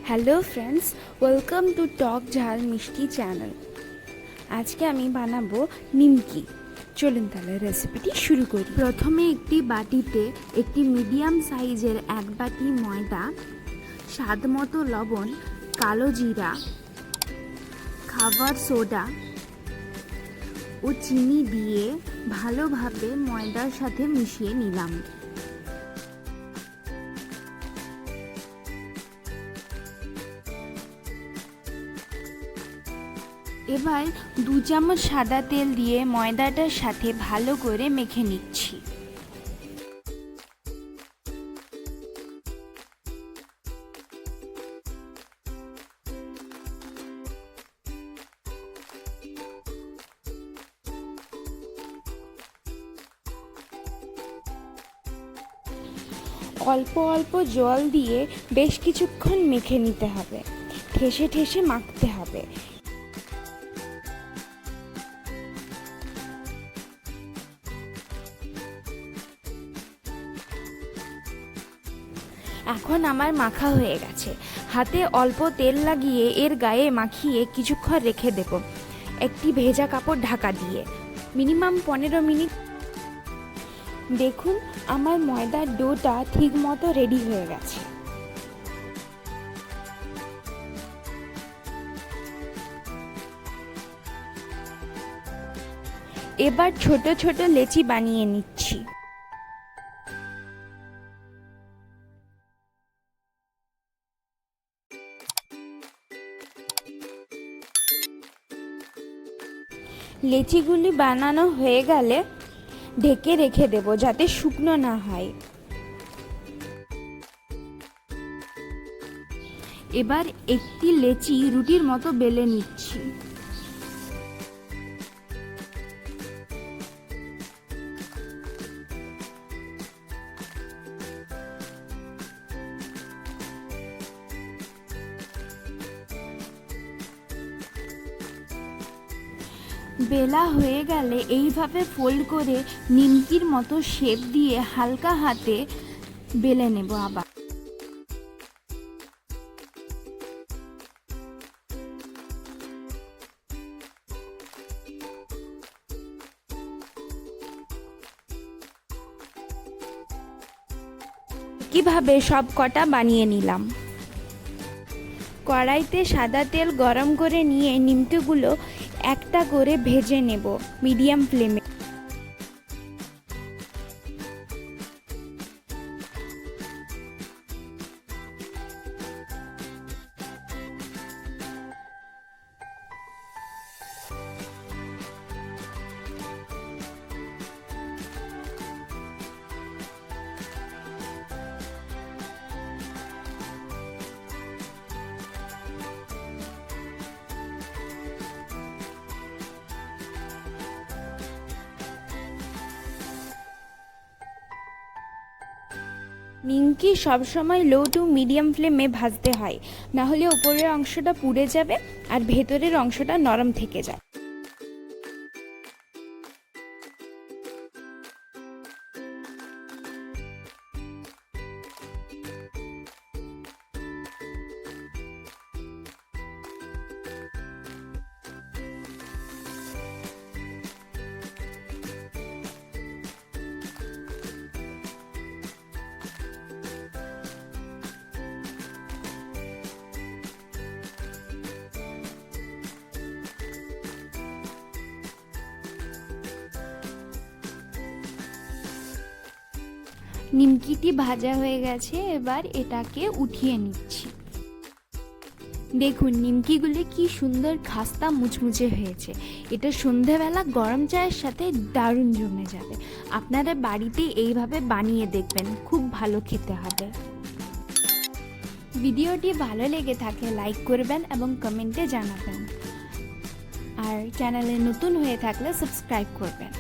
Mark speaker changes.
Speaker 1: Hello friends, welcome to talk ঝাল মিষ্টি channel. আজকে আমি বানাবো নিমকি। চলুন তাহলে রেসিপিটি শুরু করি। প্রথমে একটি বাটিতে একটি মিডিয়াম সাইজের 1 বাটি ময়দা, স্বাদ মতো লবণ, কালো জিরা, খাবার সোডা ও চিনি দিয়ে ভালোভাবে ময়দার সাথে মিশিয়ে নিলাম। এবার 2 চামচ সাদা তেল দিয়ে ময়দাটার সাথে ভালো করে মেখে নিচ্ছি। অল্প অল্প জল দিয়ে বেশ কিছুক্ষণ মেখে নিতে হবে, ঠেসে ঠেসে মাখতে হবে। এখন আমার মাখা হয়ে গেছে। হাতে অল্প তেল লাগিয়ে এর গায়ে মাখিয়ে কিছুক্ষণ রেখে দেব একটি ভেজা কাপড় ঢাকা দিয়ে, মিনিমাম 15 মিনিট। দেখুন আমার ময়দার ডোটা ঠিক মতো রেডি হয়ে গেছে। এবার ছোট ছোট লেচি বানিয়ে নিচ্ছি। লেচিগুলি বানানো হয়ে গেলে ঢেকে রেখে দেব যাতে শুকনো না হয়। এবার একটি লেচি রুটির মতো বেলে নিচ্ছি। বেলা হয়ে গেলে এইভাবে ফোল্ড করে নিমকির মতো শেপ দিয়ে হালকা হাতে বেলে নেব। আবার কিভাবে সব কটা বানিয়ে নিলাম। কড়াইতে সাদা তেল গরম করে নিয়ে নিমকিগুলো একটা করে ভেজে নেব মিডিয়াম ফ্লেমে। নিমকি সবসময় লো টু মিডিয়াম ফ্লেমে ভাজতে হয়, না হলে উপরের অংশটা পুড়ে যাবে আর ভেতরের অংশটা নরম থেকে যায়। নিমকিটি ভাজা হয়ে গেছে, এবার এটাকে উঠিয়ে নিচ্ছি। দেখুন নিমকিগুলি কি সুন্দর খাস্তা মুচমুচে হয়েছে। এটা সন্ধেবেলা গরম চায়ের সাথে দারুণ জমে যাবে। আপনারা বাড়িতে এইভাবে বানিয়ে দেখবেন, খুব ভালো খেতে হবে। ভিডিওটি ভালো লেগে থাকলে লাইক করবেন এবং কমেন্টে জানাবেন, আর চ্যানেলে নতুন হয়ে থাকলে সাবস্ক্রাইব করবেন।